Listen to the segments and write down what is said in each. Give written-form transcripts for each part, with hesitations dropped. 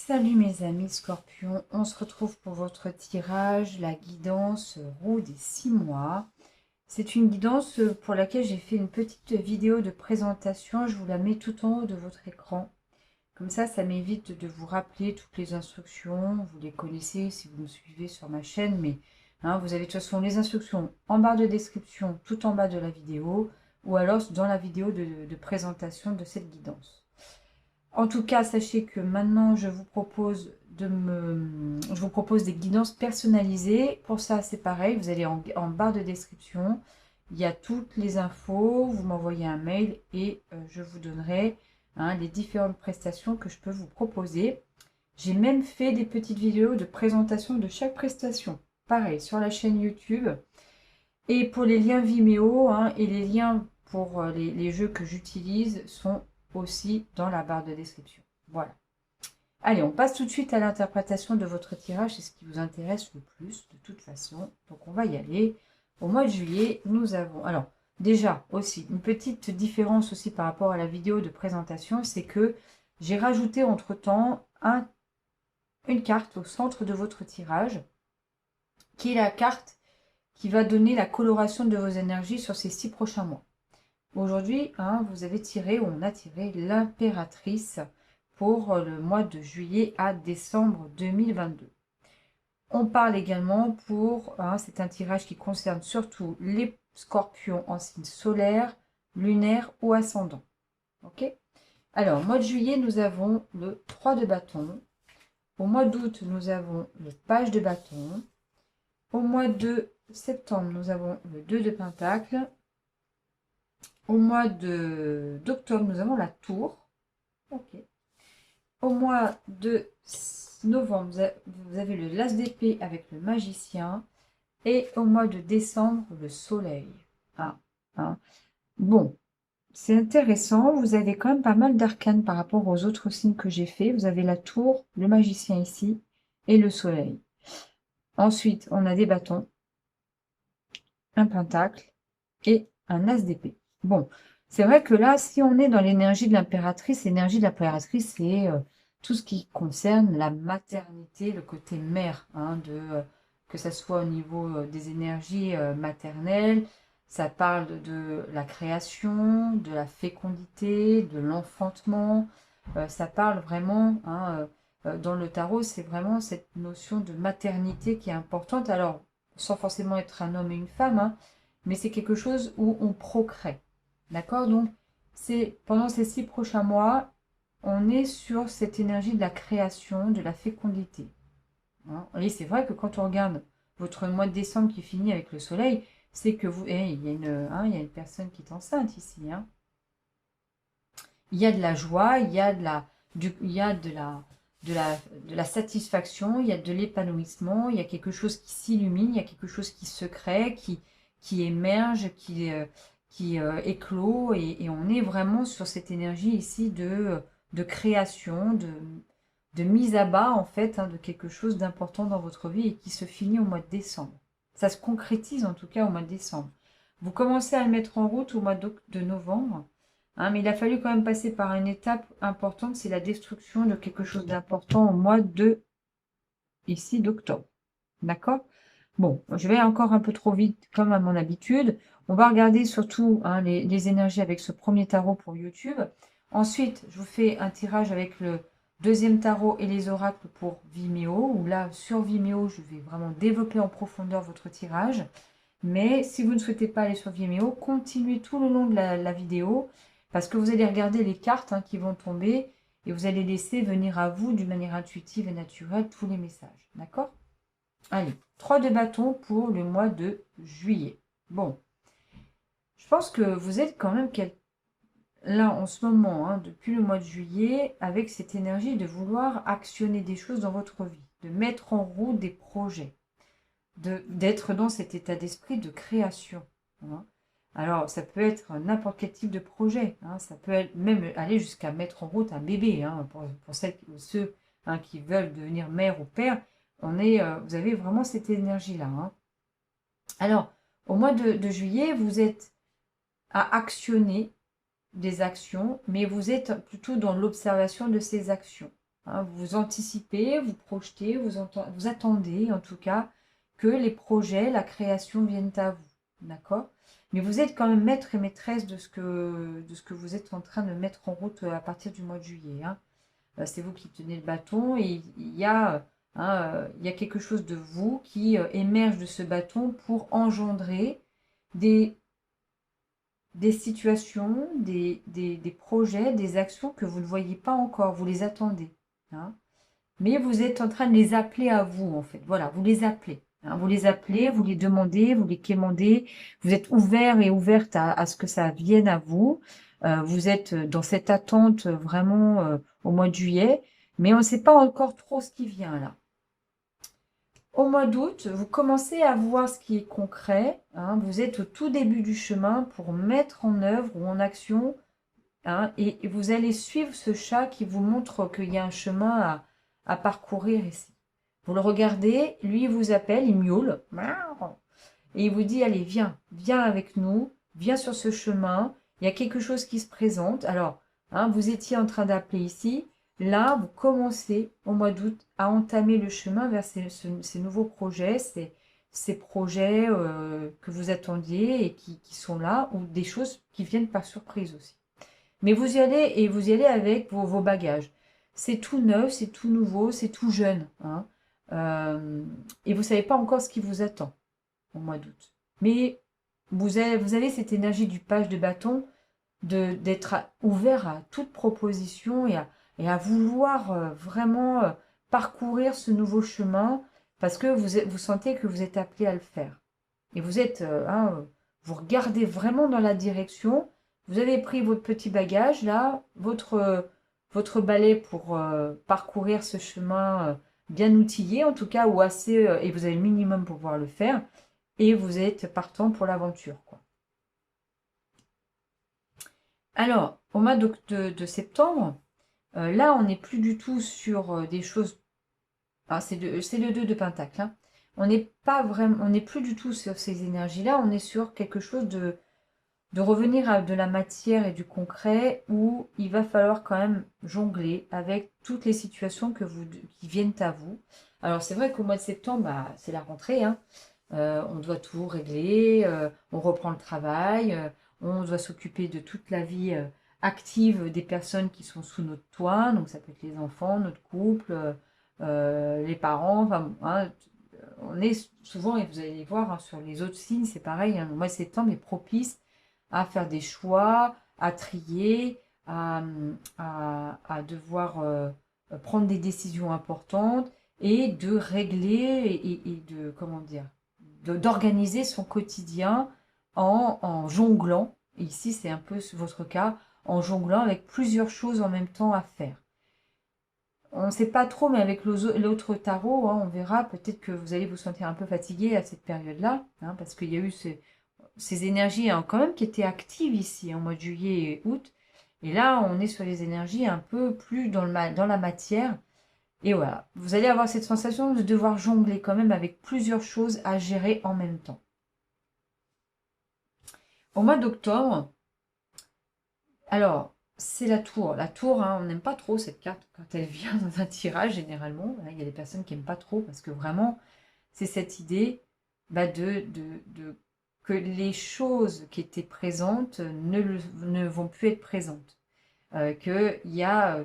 Salut mes amis Scorpions, on se retrouve pour votre tirage, la guidance roue des 6 mois. C'est une guidance pour laquelle j'ai fait une petite vidéo de présentation, je vous la mets tout en haut de votre écran. Comme ça m'évite de vous rappeler toutes les instructions, vous les connaissez si vous me suivez sur ma chaîne, mais vous avez de toute façon les instructions en barre de description, tout en bas de la vidéo, ou alors dans la vidéo de présentation de cette guidance. En tout cas, sachez que maintenant, je vous propose des guidances personnalisées. Pour ça, c'est pareil, vous allez en barre de description. Il y a toutes les infos, vous m'envoyez un mail et je vous donnerai les différentes prestations que je peux vous proposer. J'ai même fait des petites vidéos de présentation de chaque prestation. Pareil, sur la chaîne YouTube. Et pour les liens Vimeo et les liens pour les jeux que j'utilise sont aussi dans la barre de description. Voilà. Allez, on passe tout de suite à l'interprétation de votre tirage, c'est ce qui vous intéresse le plus de toute façon. Donc on va y aller. Au mois de juillet, nous avons... Alors, déjà aussi, une petite différence aussi par rapport à la vidéo de présentation, c'est que j'ai rajouté entre-temps une carte au centre de votre tirage, qui est la carte qui va donner la coloration de vos énergies sur ces 6 prochains mois. Aujourd'hui, vous avez tiré, ou on a tiré l'impératrice pour le mois de juillet à décembre 2022. On parle également c'est un tirage qui concerne surtout les scorpions en signe solaire, lunaire ou ascendant. Ok. Alors, mois de juillet, nous avons le 3 de bâton. Au mois d'août, nous avons le page de bâton. Au mois de septembre, nous avons le 2 de pentacle. Au mois d'octobre, nous avons la tour. Ok. Au mois de novembre, vous avez le l'as d'épée avec le magicien. Et au mois de décembre, le soleil. Bon, c'est intéressant. Vous avez quand même pas mal d'arcanes par rapport aux autres signes que j'ai fait. Vous avez la tour, le magicien ici et le soleil. Ensuite, on a des bâtons, un pentacle et un as d'épée. Bon, c'est vrai que là, si on est dans l'énergie de l'impératrice, c'est tout ce qui concerne la maternité, le côté mère, que ça soit au niveau des énergies maternelles, ça parle de la création, de la fécondité, de l'enfantement, ça parle vraiment, dans le tarot, c'est vraiment cette notion de maternité qui est importante, alors sans forcément être un homme et une femme, mais c'est quelque chose où on procrée. D'accord? Donc, c'est pendant ces 6 prochains mois, on est sur cette énergie de la création, de la fécondité. Et c'est vrai que quand on regarde votre mois de décembre qui finit avec le soleil, c'est que vous... il y a une personne qui est enceinte ici. Il y a de la joie, il y a de la satisfaction, il y a de l'épanouissement, il y a quelque chose qui s'illumine, il y a quelque chose qui se crée, qui émerge, qui éclot, et on est vraiment sur cette énergie ici de création, de mise à bas en fait, de quelque chose d'important dans votre vie et qui se finit au mois de décembre. Ça se concrétise en tout cas au mois de décembre. Vous commencez à le mettre en route au mois de novembre, mais il a fallu quand même passer par une étape importante, c'est la destruction de quelque chose d'important au mois d'octobre. D'accord? Bon, je vais encore un peu trop vite, comme à mon habitude. On va regarder surtout les énergies avec ce premier tarot pour YouTube. Ensuite, je vous fais un tirage avec le deuxième tarot et les oracles pour Vimeo, où là, sur Vimeo, je vais vraiment développer en profondeur votre tirage. Mais si vous ne souhaitez pas aller sur Vimeo, continuez tout le long de la vidéo, parce que vous allez regarder les cartes qui vont tomber, et vous allez laisser venir à vous, d'une manière intuitive et naturelle, tous les messages. D'accord? Allez, 3 de bâton pour le mois de juillet. Bon, je pense que vous êtes quand même là en ce moment, depuis le mois de juillet, avec cette énergie de vouloir actionner des choses dans votre vie, de mettre en route des projets, d'être dans cet état d'esprit de création. Alors, ça peut être n'importe quel type de projet. Ça peut être même aller jusqu'à mettre en route un bébé, pour celles ou ceux qui veulent devenir mère ou père. Vous avez vraiment cette énergie-là. Alors, au mois de juillet, vous êtes à actionner des actions, mais vous êtes plutôt dans l'observation de ces actions. hein. Vous anticipez, vous projetez, vous attendez en tout cas que les projets, la création viennent à vous. D'accord? Mais vous êtes quand même maître et maîtresse de ce que vous êtes en train de mettre en route à partir du mois de juillet, hein. C'est vous qui tenez le bâton et il y a quelque chose de vous qui émerge de ce bâton pour engendrer des, des situations, des projets, des actions que vous ne voyez pas encore, vous les attendez, hein. Mais vous êtes en train de les appeler à vous, en fait. Voilà, vous les appelez, hein. Vous les appelez, vous les demandez, vous les quémandez. Vous êtes ouvert et ouverte à ce que ça vienne à vous. Vous êtes dans cette attente vraiment au mois de juillet, mais on ne sait pas encore trop ce qui vient là. Au mois d'août, vous commencez à voir ce qui est concret, hein. Vous êtes au tout début du chemin pour mettre en œuvre ou en action, hein, et vous allez suivre ce chat qui vous montre qu'il y a un chemin à parcourir ici. Vous le regardez, lui il vous appelle, il miaule, et il vous dit, allez, viens avec nous, viens sur ce chemin, il y a quelque chose qui se présente. Alors, hein, vous étiez en train d'appeler ici, là, vous commencez au mois d'août à entamer le chemin vers ces nouveaux projets, ces projets que vous attendiez et qui sont là, ou des choses qui viennent par surprise aussi. Mais vous y allez et vous y allez avec vos bagages. C'est tout neuf, c'est tout nouveau, c'est tout jeune, hein. Et vous ne savez pas encore ce qui vous attend au mois d'août. Mais vous avez cette énergie du page de bâton d'être ouvert à toute proposition et à vouloir vraiment parcourir ce nouveau chemin parce que vous sentez que vous êtes appelé à le faire. Et vous êtes, vous regardez vraiment dans la direction. Vous avez pris votre petit bagage là, votre balai pour parcourir ce chemin bien outillé en tout cas, ou assez, et vous avez le minimum pour pouvoir le faire. Et vous êtes partant pour l'aventure, quoi. Alors, au mois de septembre, là, on n'est plus du tout sur des choses. Ah, c'est le 2 de Pentacle, hein. On n'est pas vraiment, on n'est plus du tout sur ces énergies-là. On est sur quelque chose de revenir à de la matière et du concret où il va falloir quand même jongler avec toutes les situations qui viennent à vous. Alors, c'est vrai qu'au mois de septembre, bah, c'est la rentrée, hein. On doit tout régler, on reprend le travail, on doit s'occuper de toute la vie active des personnes qui sont sous notre toit, donc ça peut être les enfants, notre couple, les parents, enfin, bon, hein, on est souvent, et vous allez voir hein, sur les autres signes, c'est pareil, hein, le mois de septembre est propice à faire des choix, à trier, à devoir prendre des décisions importantes et de régler et de, comment dire, d'organiser son quotidien en jonglant, et ici c'est un peu votre cas, en jonglant avec plusieurs choses en même temps à faire. On ne sait pas trop, mais avec l'autre tarot, hein, on verra, peut-être que vous allez vous sentir un peu fatigué à cette période-là, hein, parce qu'il y a eu ces énergies hein, quand même qui étaient actives ici en mois de juillet et août, et là on est sur les énergies un peu plus dans la matière, et voilà, vous allez avoir cette sensation de devoir jongler quand même avec plusieurs choses à gérer en même temps. Au mois d'octobre, alors, c'est la tour. La tour, hein, on n'aime pas trop cette carte quand elle vient dans un tirage, généralement. Il y a des personnes qui n'aiment pas trop parce que vraiment, c'est cette idée bah, que les choses qui étaient présentes ne vont plus être présentes. Qu'il y a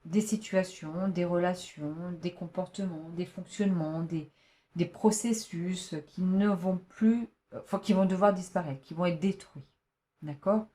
des situations, des relations, des comportements, des fonctionnements, des processus qui ne vont plus, enfin, qui vont devoir disparaître, qui vont être détruits. D'accord?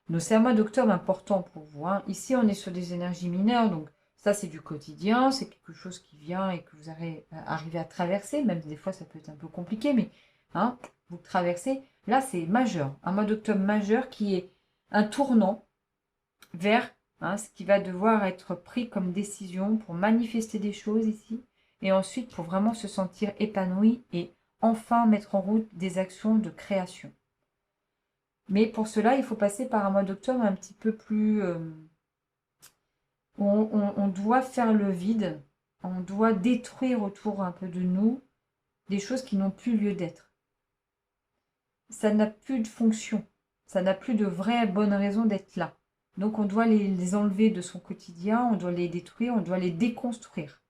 Donc c'est un mois d'octobre important pour vous, hein. Ici, on est sur des énergies mineures, donc ça, c'est du quotidien, c'est quelque chose qui vient et que vous arrivez à traverser, même des fois, ça peut être un peu compliqué, mais hein, vous traversez. Là, c'est majeur, un mois d'octobre majeur qui est un tournant vers hein, ce qui va devoir être pris comme décision pour manifester des choses ici, et ensuite pour vraiment se sentir épanoui et enfin mettre en route des actions de création. Mais pour cela, il faut passer par un mois d'octobre un petit peu plus... on doit faire le vide, on doit détruire autour un peu de nous des choses qui n'ont plus lieu d'être. Ça n'a plus de fonction, ça n'a plus de vraie bonne raison d'être là. Donc, on doit les enlever de son quotidien, on doit les détruire, on doit les déconstruire.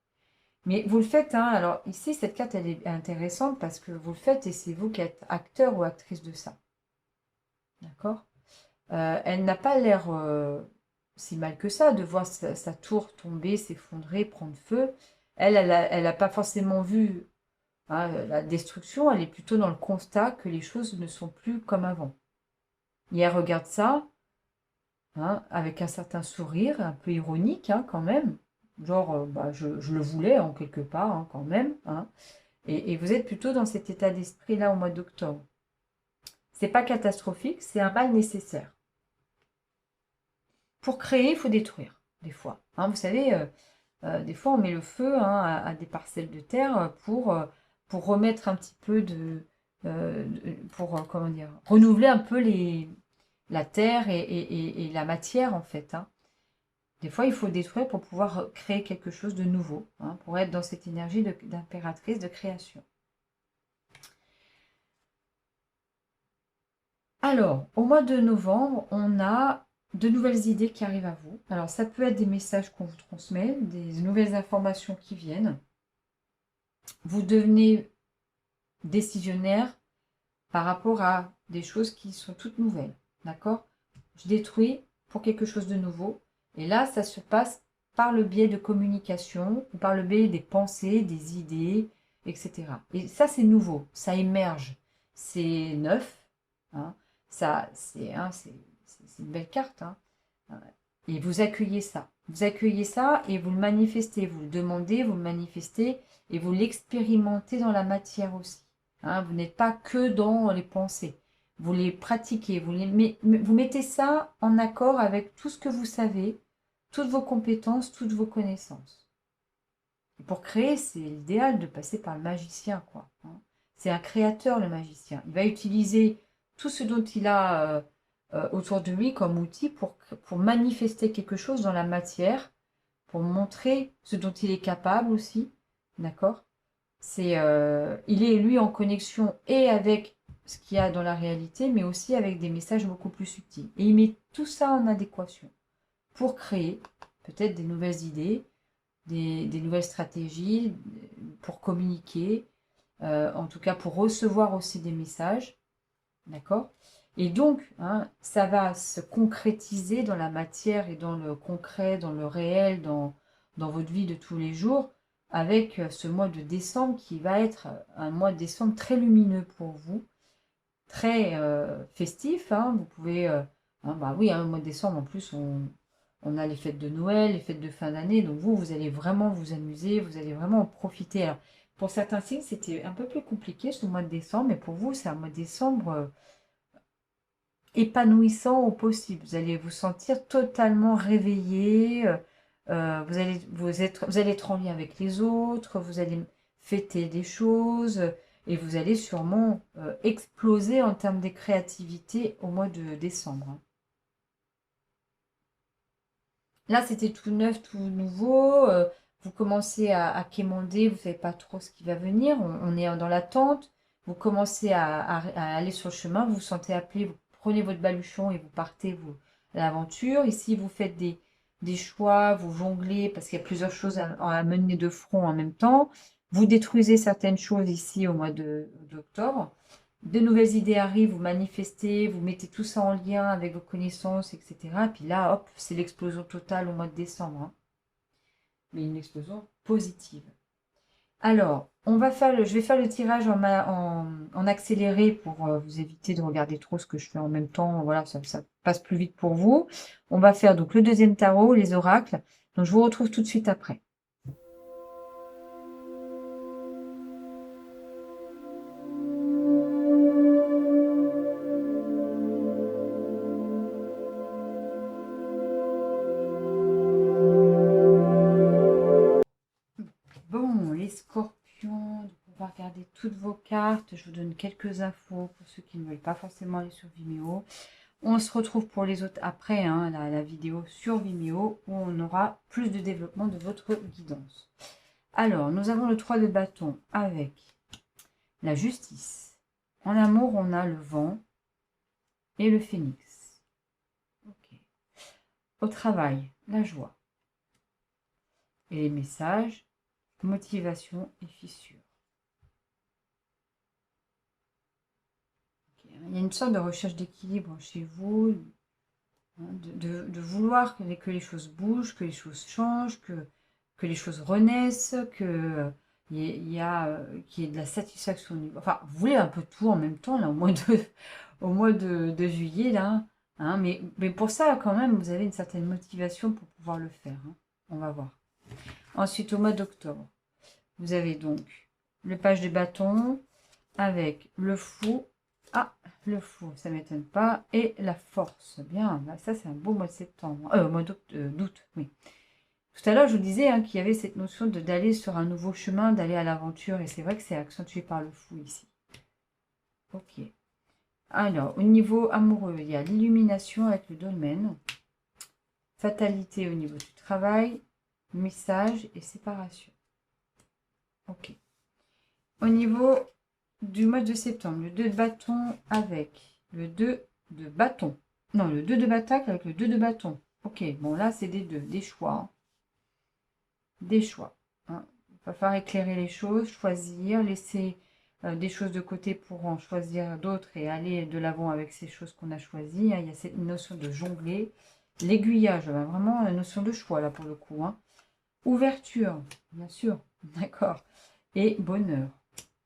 Mais vous le faites, hein. Alors ici, cette carte, elle est intéressante parce que vous le faites et c'est vous qui êtes acteur ou actrice de ça. D'accord? Elle n'a pas l'air si mal que ça de voir sa tour tomber, s'effondrer, prendre feu. Elle n'a pas forcément vu, hein, la destruction, elle est plutôt dans le constat que les choses ne sont plus comme avant. Et elle regarde ça, hein, avec un certain sourire, un peu ironique, hein, quand même. Genre, bah, je le voulais en quelque part, hein, quand même. Hein. Et vous êtes plutôt dans cet état d'esprit-là au mois d'octobre. C'est pas catastrophique, c'est un mal nécessaire. Pour créer, il faut détruire, des fois. Hein, vous savez, des fois, on met le feu, hein, à des parcelles de terre pour remettre un petit peu comment dire, renouveler un peu la terre et la matière, en fait. Hein. Des fois, il faut détruire pour pouvoir créer quelque chose de nouveau, hein, pour être dans cette énergie d'impératrice de création. Alors, au mois de novembre, on a de nouvelles idées qui arrivent à vous. Alors, ça peut être des messages qu'on vous transmet, des nouvelles informations qui viennent. Vous devenez décisionnaire par rapport à des choses qui sont toutes nouvelles. D'accord? Je détruis pour quelque chose de nouveau. Et là, ça se passe par le biais de communication, ou par le biais des pensées, des idées, etc. Et ça, c'est nouveau, ça émerge, c'est neuf. Hein. Ça, c'est une belle carte. Hein. Et vous accueillez ça. Vous accueillez ça et vous le manifestez. Vous le demandez, vous le manifestez et vous l'expérimentez dans la matière aussi. Hein, vous n'êtes pas que dans les pensées. Vous les pratiquez. Vous mettez ça en accord avec tout ce que vous savez, toutes vos compétences, toutes vos connaissances. Et pour créer, c'est l'idéal de passer par le magicien, quoi. Hein. C'est un créateur, le magicien. Il va utiliser tout ce dont il a autour de lui comme outil pour manifester quelque chose dans la matière, pour montrer ce dont il est capable aussi. D'accord? Il est, lui, en connexion et avec ce qu'il y a dans la réalité, mais aussi avec des messages beaucoup plus subtils. Et il met tout ça en adéquation pour créer peut-être des nouvelles idées, des nouvelles stratégies, pour communiquer, en tout cas pour recevoir aussi des messages. D'accord? Et donc, hein, ça va se concrétiser dans la matière et dans le concret, dans le réel, dans votre vie de tous les jours, avec ce mois de décembre qui va être un mois de décembre très lumineux pour vous, très festif. Hein, vous pouvez, hein, bah oui, hein, le mois de décembre, en plus, on a les fêtes de Noël, les fêtes de fin d'année, donc vous allez vraiment vous amuser, vous allez vraiment en profiter. Alors, pour certains signes, c'était un peu plus compliqué ce mois de décembre, mais pour vous, c'est un mois de décembre épanouissant au possible. Vous allez vous sentir totalement réveillé, vous allez être en lien avec les autres, vous allez fêter des choses et vous allez sûrement exploser en termes de créativité au mois de décembre. Hein. Là, c'était tout neuf, tout nouveau. Vous commencez à quémander, vous ne savez pas trop ce qui va venir. On est dans l'attente. Vous commencez à aller sur le chemin, vous vous sentez appelé, vous prenez votre baluchon et vous partez à l'aventure. Ici, vous faites des choix, vous jonglez parce qu'il y a plusieurs choses à mener de front en même temps. Vous détruisez certaines choses ici au mois d'octobre. De nouvelles idées arrivent, vous manifestez, vous mettez tout ça en lien avec vos connaissances, etc. Et puis là, hop, c'est l'explosion totale au mois de décembre. Hein. Mais une explosion positive. Alors, je vais faire le tirage en accéléré pour vous éviter de regarder trop ce que je fais en même temps. Voilà, ça passe plus vite pour vous. On va faire donc le deuxième tarot, les oracles. Donc, je vous retrouve tout de suite après. Bon, les scorpions, donc on va regarder toutes vos cartes. Je vous donne quelques infos pour ceux qui ne veulent pas forcément aller sur Vimeo. On se retrouve pour les autres après, hein, la vidéo sur Vimeo, où on aura plus de développement de votre guidance. Alors, nous avons le 3 de bâton avec la justice. En amour, on a le vent et le phénix. Okay. au travail, la joie. Et les messages, motivation et fissure. Okay. Il y a une sorte de recherche d'équilibre chez vous, de vouloir que les choses bougent, que les choses changent, que les choses renaissent, qu'il y ait de la satisfaction. Enfin, vous voulez un peu tout en même temps, là, au mois de juillet, là. Hein, mais pour ça, quand même, vous avez une certaine motivation pour pouvoir le faire. Hein. On va voir. Ensuite, au mois d'octobre, vous avez donc le page de bâton avec le fou. Ah, le fou, ça ne m'étonne pas. Et la force. Bien, bah ça c'est un beau mois de septembre. Mois d'août, oui. Tout à l'heure, je vous disais hein, qu'il y avait cette notion d'aller sur un nouveau chemin, d'aller à l'aventure. Et c'est vrai que c'est accentué par le fou ici. Ok. Alors, au niveau amoureux, il y a l'illumination avec le dolmen. Fatalité au niveau du travail. Message et séparation. Ok. Au niveau du mois de septembre, le 2 de bâton avec le 2 de bâton. Non, le 2 de batacle avec le 2 de bâton. Ok, bon là c'est des choix. Hein. Des choix. Hein. Il va falloir éclairer les choses, choisir, laisser des choses de côté pour en choisir d'autres et aller de l'avant avec ces choses qu'on a choisies. Hein. Il y a cette notion de jongler. L'aiguillage, vraiment une notion de choix là pour le coup. Hein. Ouverture, bien sûr, d'accord. Et bonheur.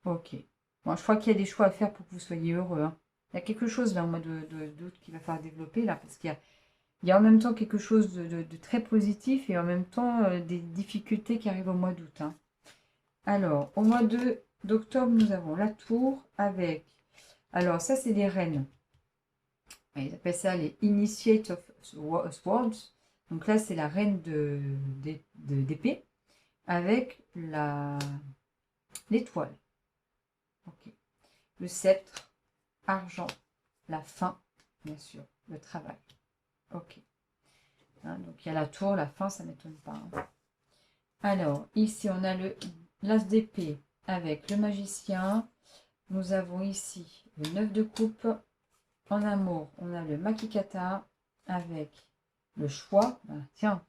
Ok. Bon, je crois qu'il y a des choix à faire pour que vous soyez heureux. Hein. Il y a quelque chose là au mois d'août qui va falloir développer là, parce qu'il y a en même temps quelque chose de très positif et en même temps des difficultés qui arrivent au mois d'août. Hein. Alors, au mois d'octobre, nous avons la tour avec... Alors, ça, c'est les reines. Ils appellent ça les Initiate of Swords. Donc là, c'est la reine d'épée avec l'étoile. Ok. Le sceptre, argent, la fin, bien sûr, le travail. Ok. Hein, donc il y a la tour, la fin, ça ne m'étonne pas. Hein. Alors, ici, on a l'as d'épée avec le magicien. Nous avons ici le 9 de coupe. En amour, on a le makikata avec le choix. Ben, tiens,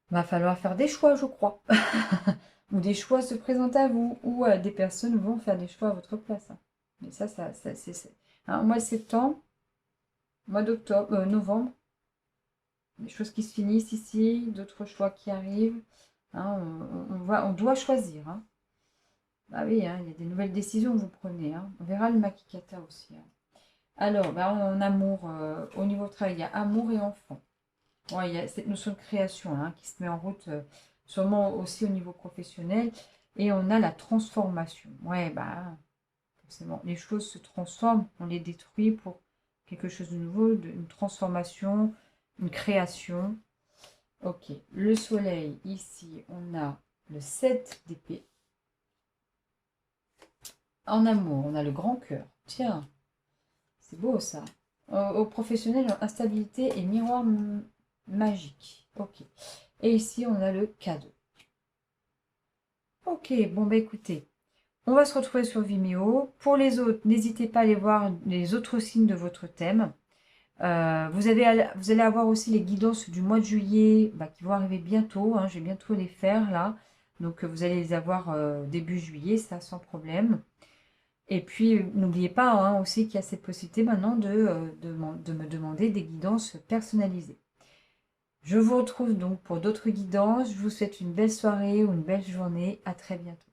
va falloir faire des choix, je crois. Ou des choix se présentent à vous, ou des personnes vont faire des choix à votre place. Hein. Mais ça c'est... Hein, mois de septembre, mois d'octobre, novembre, des choses qui se finissent ici, d'autres choix qui arrivent. Hein, on doit choisir. Hein. Bah oui, hein, il y a des nouvelles décisions que vous prenez. Hein. On verra le makikata aussi. Hein. Alors, bah, en amour, au niveau travail, il y a amour et enfant. Ouais, il y a cette notion de création hein, qui se met en route, sûrement aussi au niveau professionnel. Et on a la transformation. Ouais, bah, forcément, les choses se transforment, on les détruit pour quelque chose de nouveau, une transformation, une création. Ok, le soleil, ici, on a le 7 d'épée. En amour, on a le grand cœur. Tiens, c'est beau ça. Au professionnel, instabilité et miroir magique. Ok. Et ici, on a le cadeau. Ok, bon bah écoutez, on va se retrouver sur Vimeo. Pour les autres, n'hésitez pas à aller voir les autres signes de votre thème. Vous allez avoir aussi les guidances du mois de juillet qui vont arriver bientôt. Hein, je vais bientôt les faire là. Donc vous allez les avoir début juillet, ça sans problème. Et puis n'oubliez pas hein, aussi qu'il y a cette possibilité maintenant de me demander des guidances personnalisées. Je vous retrouve donc pour d'autres guidances. Je vous souhaite une belle soirée ou une belle journée. À très bientôt.